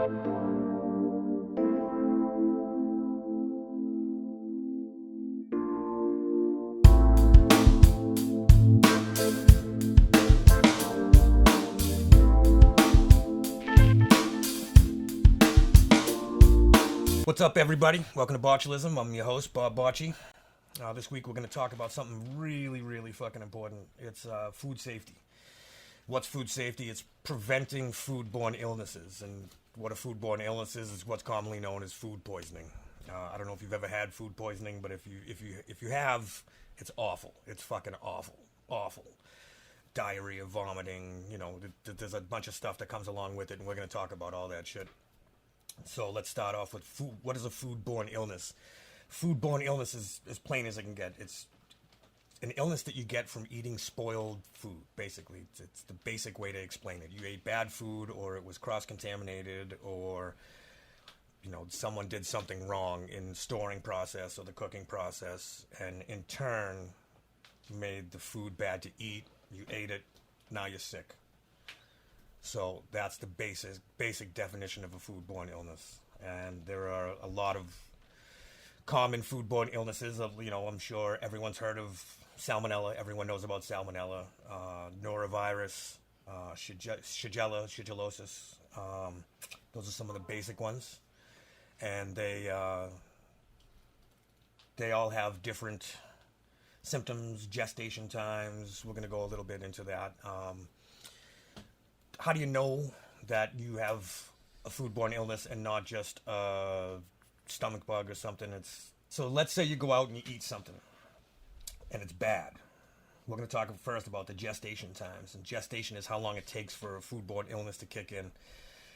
What's up, everybody? Welcome to Botchilism. I'm your host, Bob Botchie. This week we're going to talk about something really, really fucking important. It's food safety. What's food safety? It's preventing foodborne illnesses. And what a foodborne illness is what's commonly known as food poisoning. I don't know if you've ever had food poisoning, but if you have, it's awful. It's fucking awful. Awful. Diarrhea, vomiting, there's a bunch of stuff that comes along with it, and we're going to talk about all that shit. So let's start off with food. What is a foodborne illness? Foodborne illness is as plain as it can get. It's an illness that you get from eating spoiled food, basically. It's the basic way to explain it. You ate bad food, or it was cross-contaminated, or, someone did something wrong in the storing process or the cooking process, and in turn made the food bad to eat. You ate it, now you're sick. So that's the basic definition of a foodborne illness. And there are a lot of common foodborne illnesses. I'm sure everyone's heard of salmonella. Everyone knows about salmonella, norovirus, shigellosis. Those are some of the basic ones. And they all have different symptoms, gestation times. We're going to go a little bit into that. How do you know that you have a foodborne illness and not just a stomach bug or something? So let's say you go out and you eat something and it's bad. We're going to talk first about the gestation times. And gestation is how long it takes for a foodborne illness to kick in.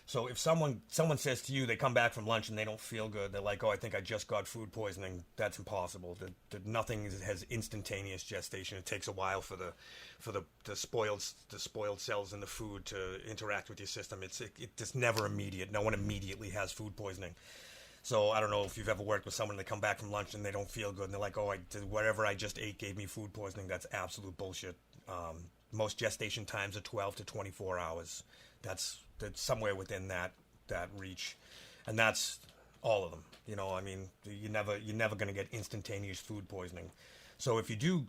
So if someone says to you, they come back from lunch and they don't feel good, they're like, oh, I think I just got food poisoning. That's impossible. Nothing has instantaneous gestation. It takes a while for the spoiled cells in the food to interact with your system. It's just never immediate. No one immediately has food poisoning. So I don't know if you've ever worked with someone, they come back from lunch and they don't feel good and they're like, oh, whatever I just ate gave me food poisoning. That's absolute bullshit. Most gestation times are 12 to 24 hours. That's somewhere within that reach, and that's all of them. You're never going to get instantaneous food poisoning. So if you do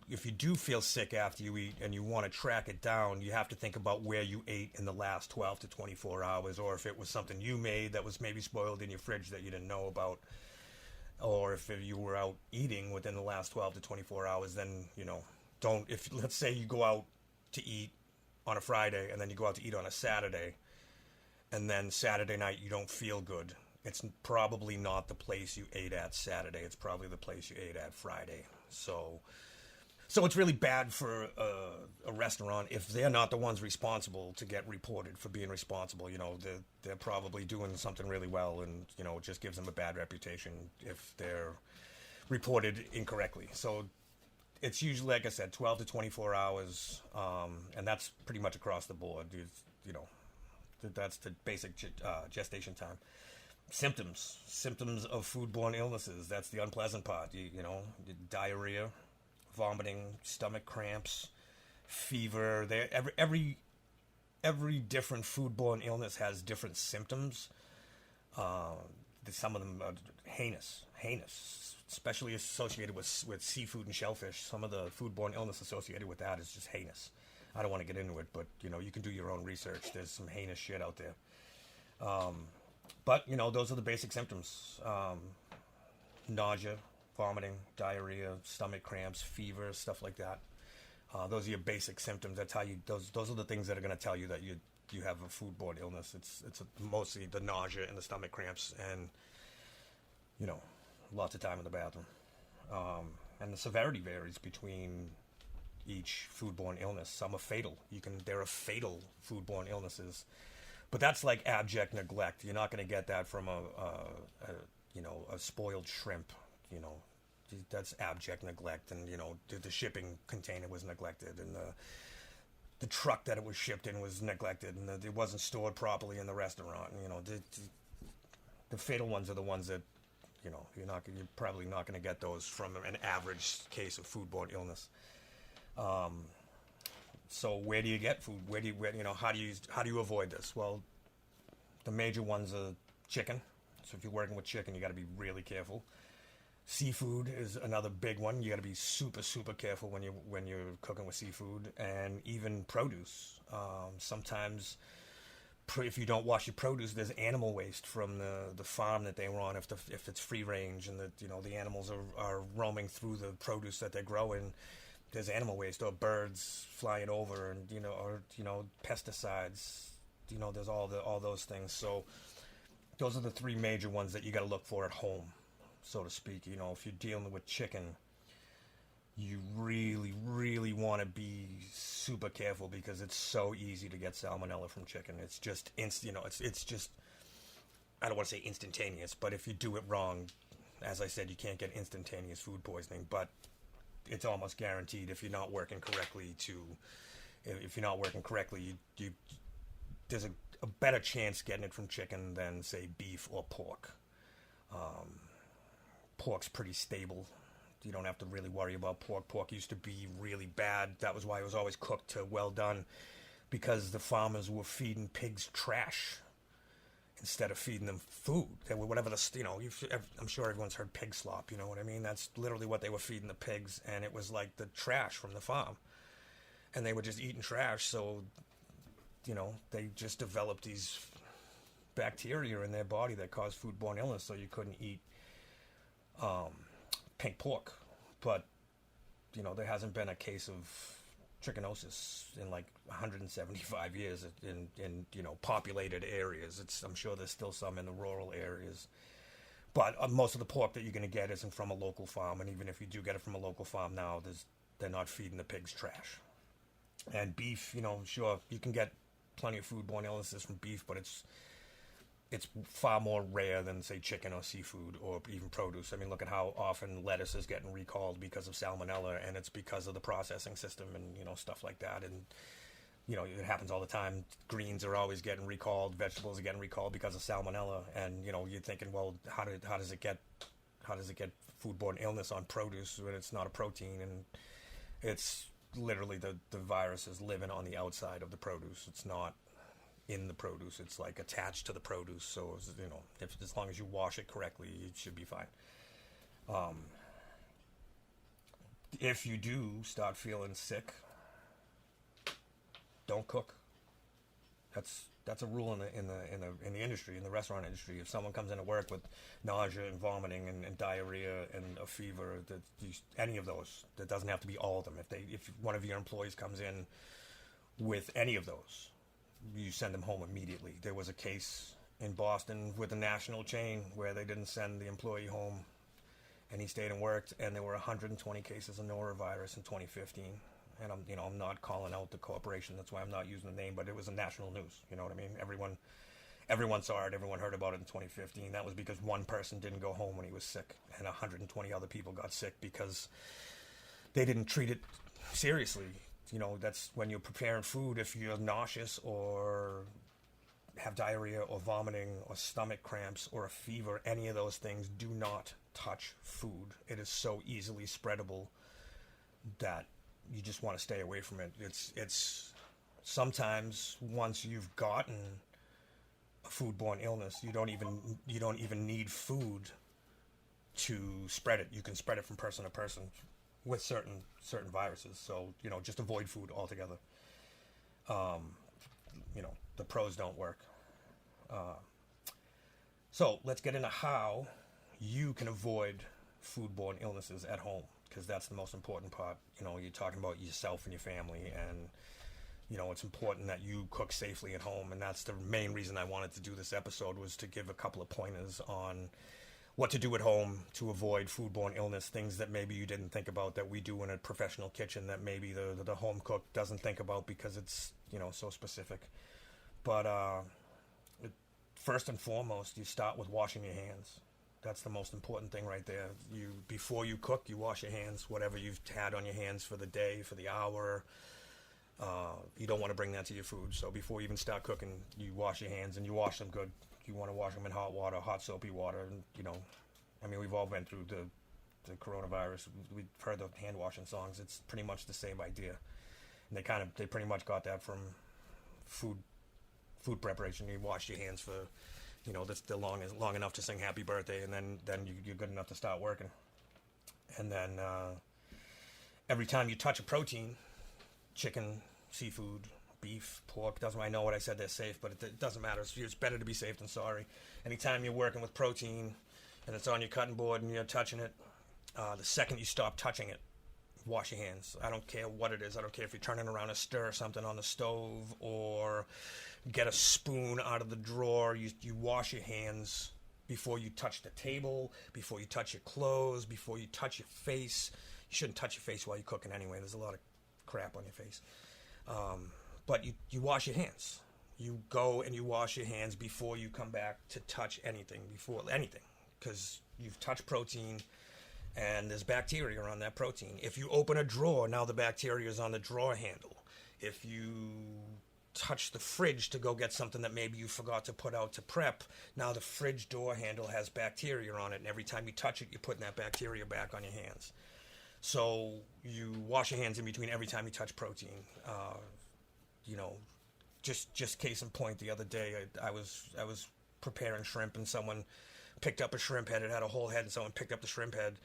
feel sick after you eat and you want to track it down, you have to think about where you ate in the last 12 to 24 hours, or if it was something you made that was maybe spoiled in your fridge that you didn't know about, or if you were out eating within the last 12 to 24 hours, then if let's say you go out to eat on a Friday and then you go out to eat on a Saturday, and then Saturday night you don't feel good, it's probably not the place you ate at Saturday. It's probably the place you ate at Friday. So it's really bad for a restaurant if they're not the ones responsible to get reported for being responsible. They're probably doing something really well, and it just gives them a bad reputation if they're reported incorrectly. So it's usually, like I said, 12 to 24 hours, and that's pretty much across the board. That's the basic gestation time. Symptoms of foodborne illnesses. That's the unpleasant part. Diarrhea, vomiting, stomach cramps, fever. Every different foodborne illness has different symptoms. Some of them are heinous, especially associated with seafood and shellfish. Some of the foodborne illness associated with that is just heinous. I don't want to get into it, but you can do your own research. There's some heinous shit out there. But those are the basic symptoms: nausea, vomiting, diarrhea, stomach cramps, fever, stuff like that. Those are your basic symptoms. That's how those are the things that are going to tell you that you have a foodborne illness. It's mostly the nausea and the stomach cramps, and lots of time in the bathroom. And the severity varies between each foodborne illness. Some are fatal. There are fatal foodborne illnesses, but that's like abject neglect. You're not going to get that from a spoiled shrimp. That's abject neglect, and the shipping container was neglected, and the truck that it was shipped in was neglected, and it wasn't stored properly in the restaurant. The fatal ones are the ones that you're probably not going to get those from an average case of foodborne illness. So where do you get food? How do you avoid this? Well, the major ones are chicken. So if you're working with chicken, you got to be really careful. Seafood is another big one. You got to be super, super careful when you're cooking with seafood, and even produce. Sometimes, if you don't wash your produce, there's animal waste from the farm that they were on. If it's free range and the animals are roaming through the produce that they're growing, there's animal waste or birds flying over, and pesticides. There's all those things. So those are the three major ones that you got to look for at home, so to speak. If you're dealing with chicken, you really, really want to be super careful because it's so easy to get salmonella from chicken. It's just it's just, I don't want to say instantaneous, but if you do it wrong, as I said, you can't get instantaneous food poisoning, but it's almost guaranteed if you're not working correctly. You there's a better chance getting it from chicken than, say, beef or pork. Pork's pretty stable. You don't have to really worry about pork. Pork used to be really bad. That was why it was always cooked to well done, because the farmers were feeding pigs trash instead of feeding them food. They were whatever I'm sure everyone's heard pig slop. You know what I mean? That's literally what they were feeding the pigs, and it was like the trash from the farm, and they were just eating trash. So they just developed these bacteria in their body that caused foodborne illness, so you couldn't eat pink pork. But there hasn't been a case of trichinosis in like 175 years in populated areas. I'm sure there's still some in the rural areas, but most of the pork that you're going to get isn't from a local farm, and even if you do get it from a local farm now, they're not feeding the pigs trash. And beef, sure, you can get plenty of foodborne illnesses from beef, but it's far more rare than, say, chicken or seafood or even produce. I mean, look at how often lettuce is getting recalled because of salmonella, and it's because of the processing system and stuff like that. And it happens all the time. Greens are always getting recalled. Vegetables are getting recalled because of salmonella. And you're thinking, well, how does it get foodborne illness on produce when it's not a protein? And it's literally the virus is living on the outside of the produce. It's not in the produce. It's like attached to the produce. So as long as you wash it correctly, it should be fine. If you do start feeling sick, don't cook. That's a rule in the industry, in the restaurant industry. If someone comes into work with nausea and vomiting and diarrhea and a fever, any of those, that doesn't have to be all of them. If one of your employees comes in with any of those, you send them home immediately. There was a case in Boston with a national chain where they didn't send the employee home, and he stayed and worked, and there were 120 cases of norovirus in 2015. And I'm not calling out the corporation. That's why I'm not using the name, but it was a national news. You know what I mean? Everyone saw it. Everyone heard about it in 2015. That was because one person didn't go home when he was sick, and 120 other people got sick because they didn't treat it seriously. That's when you're preparing food. If you're nauseous or have diarrhea or vomiting or stomach cramps or a fever, any of those things, do not touch food. It is so easily spreadable that you just want to stay away from it. It's sometimes once you've gotten a foodborne illness, you don't even need food to spread it. You can spread it from person to person with certain viruses. So just avoid food altogether. The pros don't work. So let's get into how you can avoid foodborne illnesses at home, because that's the most important part. You're talking about yourself and your family, and it's important that you cook safely at home. And that's the main reason I wanted to do this episode, was to give a couple of pointers on what to do at home to avoid foodborne illness, things that maybe you didn't think about that we do in a professional kitchen that maybe the home cook doesn't think about because it's so specific. But first and foremost, you start with washing your hands. That's the most important thing right there. Before you cook, you wash your hands, whatever you've had on your hands for the day, for the hour. You don't want to bring that to your food. So before you even start cooking, you wash your hands, and you wash them good. You want to wash them in hot water, hot soapy water. And we've all been through the coronavirus. We've heard the hand washing songs. It's pretty much the same idea. And they pretty much got that from food preparation. You wash your hands for they're long enough to sing happy birthday, and then you're good enough to start working. And then every time you touch a protein, chicken, seafood, beef, pork, doesn't matter. I know what I said, they're safe, but it doesn't matter. It's better to be safe than sorry. Anytime you're working with protein and it's on your cutting board and you're touching it, the second you stop touching it, wash your hands. I don't care what it is. I don't care if you're turning around to stir something on the stove or get a spoon out of the drawer. You wash your hands before you touch the table, before you touch your clothes, before you touch your face. You shouldn't touch your face while you're cooking anyway. There's a lot of crap on your face. But you wash your hands. You go and you wash your hands before you come back to touch anything, because you've touched protein and there's bacteria on that protein. If you open a drawer, now the bacteria is on the drawer handle. If you touch the fridge to go get something that maybe you forgot to put out to prep, now the fridge door handle has bacteria on it, and every time you touch it, you're putting that bacteria back on your hands. So you wash your hands in between every time you touch protein. Just case in point, the other day I was preparing shrimp, and someone picked up a shrimp head. It had a whole head, and someone picked up the shrimp head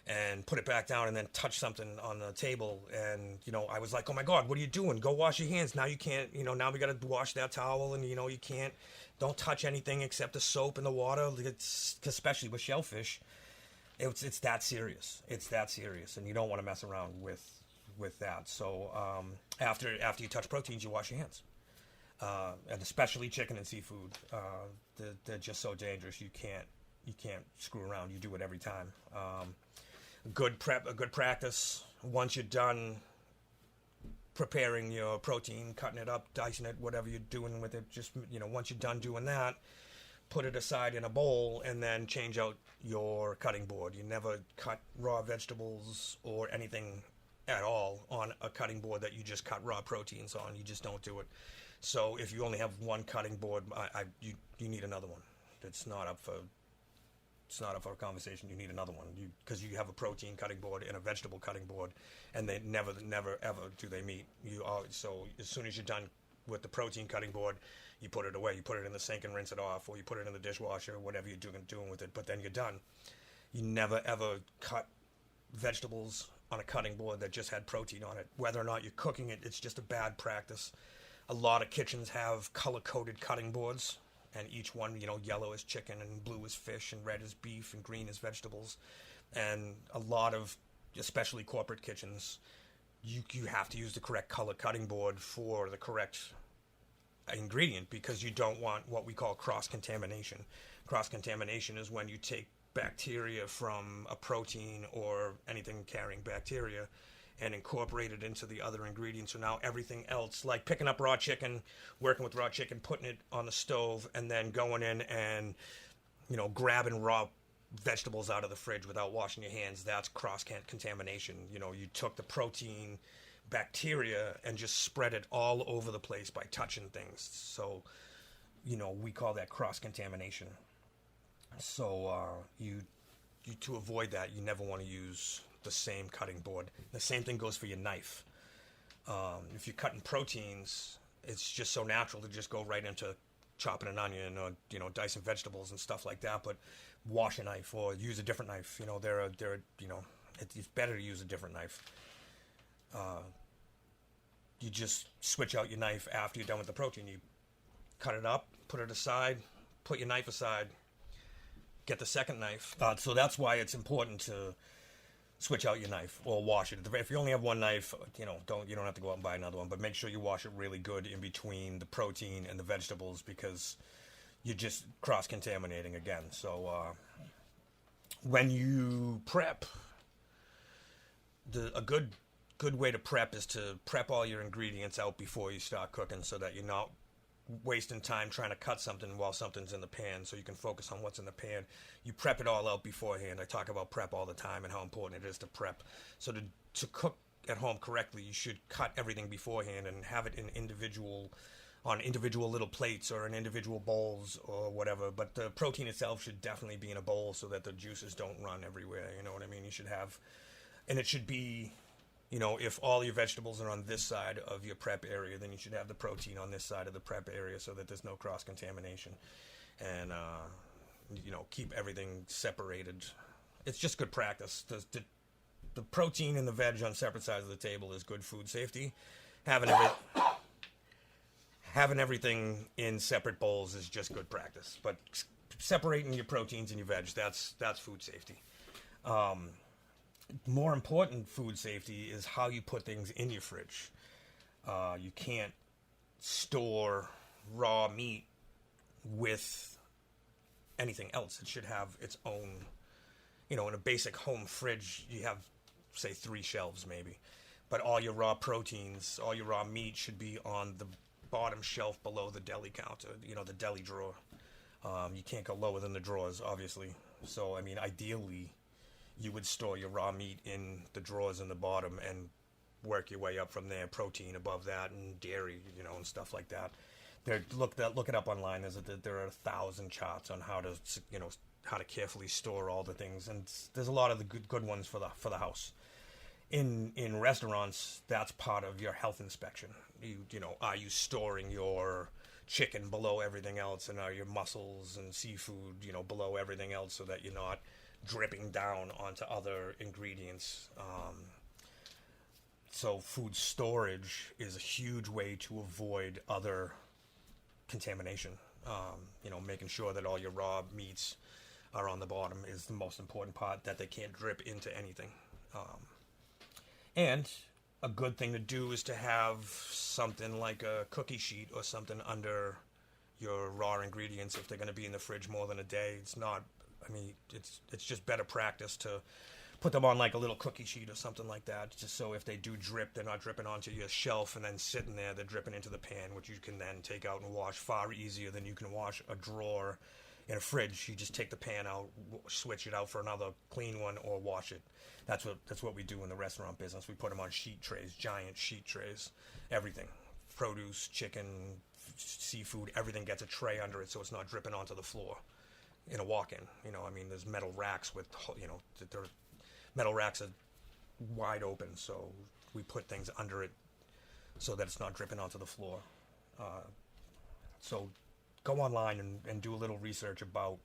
and put it back down and then touched something on the table. And, I was like, oh my God, what are you doing? Go wash your hands. Now you can't, now we got to wash that towel, and, you can't, don't touch anything except the soap and the water. Especially with shellfish. It's that serious. It's that serious. And you don't want to mess around with that. So, after you touch proteins, you wash your hands. And especially chicken and seafood, they're just so dangerous. You can't screw around. You do it every time. A good practice. Once you're done preparing your protein, cutting it up, dicing it, whatever you're doing with it, just once you're done doing that, put it aside in a bowl and then change out your cutting board. You never cut raw vegetables or anything at all on a cutting board that you just cut raw proteins on. You just don't do it. So if you only have one cutting board, you need another one. It's not up for a conversation. You need another one because you have a protein cutting board and a vegetable cutting board, and they never ever do they meet. So as soon as you're done with the protein cutting board, you put it away. You put it in the sink and rinse it off, or you put it in the dishwasher, whatever you're doing with it. But then you're done. You never ever cut vegetables on a cutting board that just had protein on it. Whether or not you're cooking it, it's just a bad practice. A lot of kitchens have color-coded cutting boards, and each one, yellow is chicken, and blue is fish, and red is beef, and green is vegetables. And a lot of, especially corporate kitchens, you have to use the correct color cutting board for the correct ingredient, because you don't want what we call cross-contamination. Cross-contamination is when you take bacteria from a protein or anything carrying bacteria and incorporate it into the other ingredients. So now everything else, like picking up raw chicken, working with raw chicken, putting it on the stove, and then going in and, grabbing raw vegetables out of the fridge without washing your hands, that's cross-contamination. You took the protein bacteria and just spread it all over the place by touching things. So, we call that cross-contamination. So, to avoid that, you never want to use the same cutting board. The same thing goes for your knife. If you're cutting proteins, it's just so natural to just go right into chopping an onion or dicing vegetables and stuff like that. But wash a knife or use a different knife. It's better to use a different knife. You just switch out your knife after you're done with the protein. You cut it up, put it aside, put your knife aside, get the second knife. So that's why it's important to switch out your knife or wash it. If you only have one knife, you don't have to go out and buy another one, but make sure you wash it really good in between the protein and the vegetables, because you're just cross-contaminating again. So when you prep, a good way to prep is to prep all your ingredients out before you start cooking, so that you're not wasting time trying to cut something while something's in the pan, so you can focus on what's in the pan. You prep it all out beforehand. I talk about prep all the time and how important it is to prep. So to cook at home correctly, you should cut everything beforehand and have it on individual little plates or in individual bowls or whatever. But the protein itself should definitely be in a bowl so that the juices don't run everywhere. You know what I mean? You should have, and it should be, if all your vegetables are on this side of your prep area, then you should have the protein on this side of the prep area so that there's no cross-contamination. and keep everything separated. It's just good practice. The protein and the veg on separate sides of the table is good food safety. Having everything in separate bowls is just good practice. But separating your proteins and your veg, that's food safety. More important food safety is how you put things in your fridge. You can't store raw meat with anything else. It should have its own, in a basic home fridge, you have, say, 3 shelves maybe. But all your raw proteins, all your raw meat should be on the bottom shelf below the deli counter, the deli drawer. You can't go lower than the drawers, obviously. So, ideally, you would store your raw meat in the drawers in the bottom and work your way up from there. Protein above that, and dairy, and stuff like that. Look it up online. There are 1,000 charts on how to carefully store all the things, and there's a lot of the good ones for the house. In restaurants, that's part of your health inspection. Are you storing your chicken below everything else, and are your mussels and seafood, below everything else, so that you're not dripping down onto other ingredients. So food storage is a huge way to avoid other contamination. Making sure that all your raw meats are on the bottom is the most important part, that they can't drip into anything. And a good thing to do is to have something like a cookie sheet or something under your raw ingredients if they're going to be in the fridge more than a day. It's just better practice to put them on like a little cookie sheet or something like that, just so if they do drip, they're not dripping onto your shelf and then sitting there, they're dripping into the pan, which you can then take out and wash far easier than you can wash a drawer in a fridge. You just take the pan out, switch it out for another clean one, or wash it. That's what we do in the restaurant business. We put them on sheet trays, giant sheet trays, everything. Produce, chicken, seafood, everything gets a tray under it so it's not dripping onto the floor in a walk-in. There's metal racks with, metal racks are wide open, so we put things under it so that it's not dripping onto the floor. So go online and do a little research about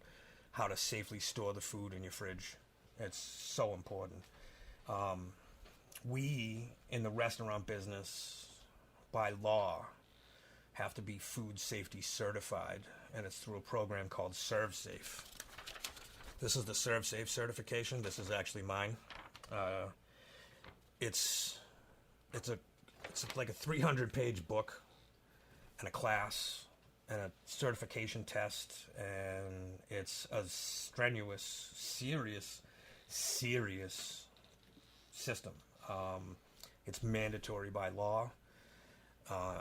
how to safely store the food in your fridge. It's so important. We, in the restaurant business, by law, have to be food safety certified, and it's through a program called ServSafe. This is the ServSafe certification. This is actually mine. It's like a 300-page book and a class and a certification test, and it's a strenuous, serious system. It's mandatory by law.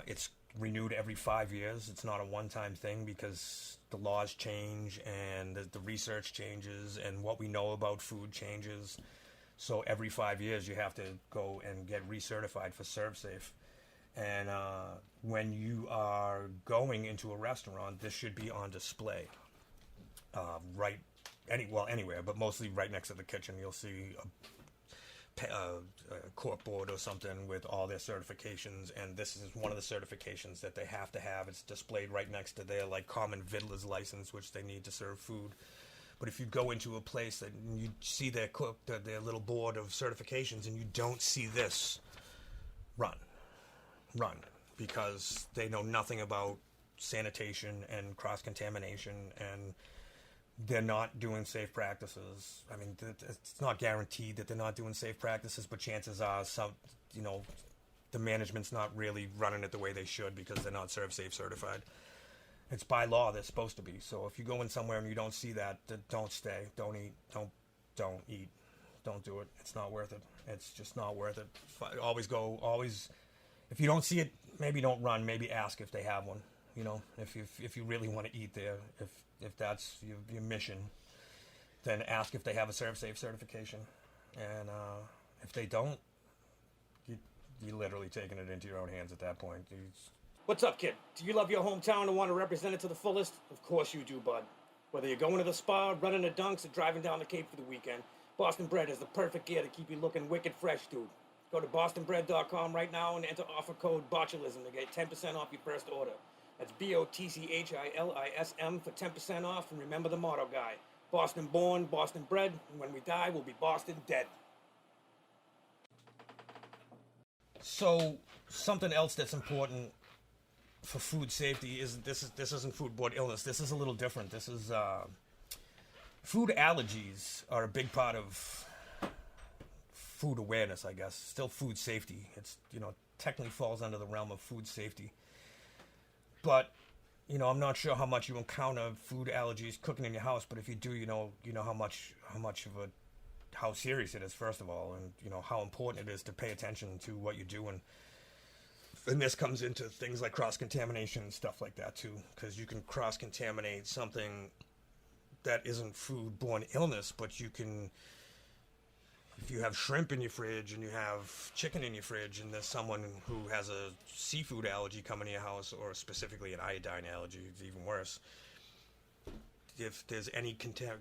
It's renewed every 5 years. It's not a one-time thing because the laws change and the research changes and what we know about food changes. So every 5 years you have to go and get recertified for ServSafe. And when you are going into a restaurant, this should be on display. Anywhere, but mostly right next to the kitchen. You'll see a cork board or something with all their certifications, and this is one of the certifications that they have to have. It's displayed right next to their common vittler's license, which they need to serve food. But if you go into a place that you see their little board of certifications and you don't see this, run, because they know nothing about sanitation and cross-contamination, and they're not doing safe practices. It's not guaranteed that they're not doing safe practices, but chances are the management's not really running it the way they should because they're not ServSafe certified. It's by law they're supposed to be. So if you go in somewhere and you don't see that, don't stay, don't eat, don't eat, don't do it. It's not worth it. It's just not worth it. Always. If you don't see it, maybe don't run. Maybe ask if they have one. If you really want to eat there, if that's your mission, then ask if they have a ServSafe certification. And if they don't, you're literally taking it into your own hands at that point. What's up, kid? Do you love your hometown and want to represent it to the fullest? Of course you do, bud. Whether you're going to the spa, running the dunks, or driving down the Cape for the weekend, Boston Bread is the perfect gear to keep you looking wicked fresh, dude. Go to bostonbread.com right now and enter offer code Botchilism to get 10% off your first order. That's Botchilism for 10% off. And remember the motto, guy. Boston born, Boston bred, and when we die, we'll be Boston dead. So, something else that's important for food safety is this isn't foodborne illness. This is a little different. This is food allergies are a big part of food awareness, I guess. Still food safety. It's, technically falls under the realm of food safety. But, I'm not sure how much you encounter food allergies cooking in your house, but if you do, you know how serious it is, first of all, and how important it is to pay attention to what you do. And this comes into things like cross-contamination and stuff like that too, because you can cross-contaminate something that isn't foodborne illness, but you can, if you have shrimp in your fridge and you have chicken in your fridge and there's someone who has a seafood allergy coming to your house, or specifically an iodine allergy, it's even worse. If there's any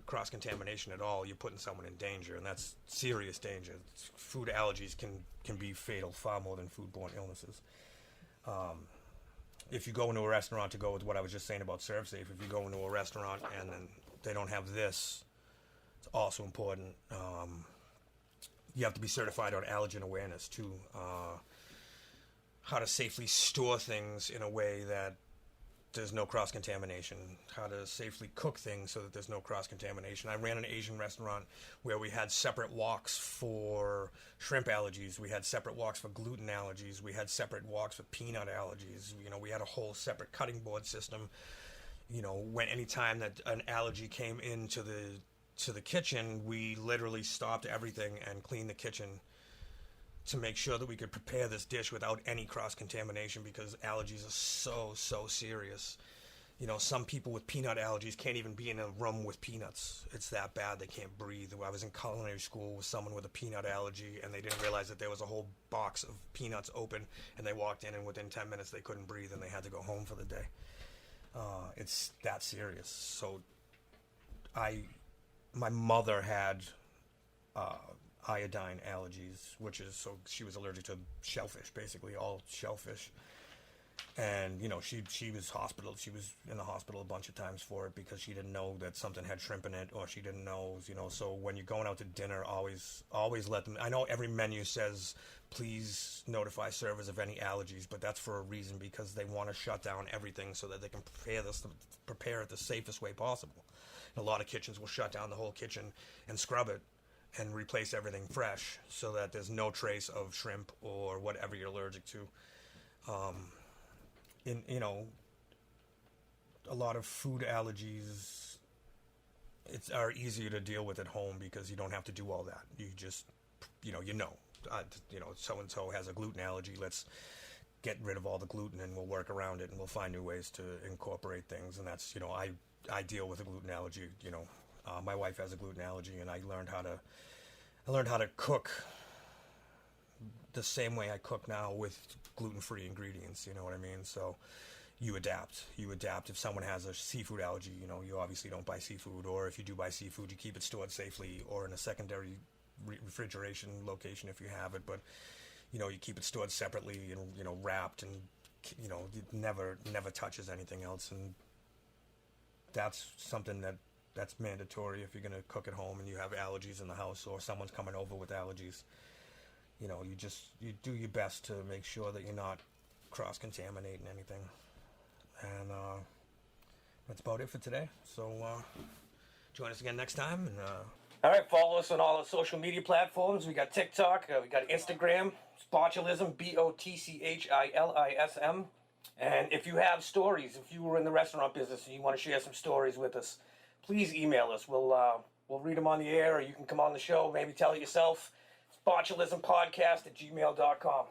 cross-contamination at all, you're putting someone in danger, and that's serious danger. Food allergies can be fatal, far more than foodborne illnesses. If you go into a restaurant, to go with what I was just saying about Serve Safe, if you go into a restaurant and then they don't have this, it's also important. You have to be certified on allergen awareness too. How to safely store things in a way that there's no cross-contamination. How to safely cook things so that there's no cross-contamination. I ran an Asian restaurant where we had separate woks for shrimp allergies. We had separate woks for gluten allergies. We had separate woks for peanut allergies. We had a whole separate cutting board system. When any time that an allergy came into the kitchen, we literally stopped everything and cleaned the kitchen to make sure that we could prepare this dish without any cross-contamination, because allergies are so serious. Some people with peanut allergies can't even be in a room with peanuts. It's that bad. They can't breathe. I was in culinary school with someone with a peanut allergy, and they didn't realize that there was a whole box of peanuts open, and they walked in, and within 10 minutes they couldn't breathe, and they had to go home for the day. It's that serious. So my mother had iodine allergies, so she was allergic to shellfish, basically all shellfish. And she was in the hospital a bunch of times for it, because she didn't know that something had shrimp in it, or she didn't know. So when you're going out to dinner, always let them. I know every menu says please notify servers of any allergies, but that's for a reason, because they want to shut down everything so that they can prepare it the safest way possible. And a lot of kitchens will shut down the whole kitchen and scrub it and replace everything fresh, so that there's no trace of shrimp or whatever you're allergic to. A lot of food allergies are easier to deal with at home, because you don't have to do all that. You just, so-and-so has a gluten allergy. Let's get rid of all the gluten and we'll work around it, and we'll find new ways to incorporate things. And that's, I deal with a gluten allergy. My wife has a gluten allergy, and I learned how to cook the same way I cook now, with gluten-free ingredients. You know what I mean? So you adapt. If someone has a seafood allergy, you obviously don't buy seafood, or if you do buy seafood, you keep it stored safely or in a secondary refrigeration location if you have it. But you keep it stored separately and wrapped, and it never touches anything else. And that's something that's mandatory if you're going to cook at home and you have allergies in the house, or someone's coming over with allergies. You do your best to make sure that you're not cross-contaminating anything. And that's about it for today. So join us again next time. And all right, follow us on all the social media platforms. We got TikTok, we got Instagram, Botchilism, Botchilism. And if you have stories, if you were in the restaurant business and you want to share some stories with us, please email us. We'll read them on the air, or you can come on the show, maybe tell it yourself. It's botchilismpodcast@gmail.com.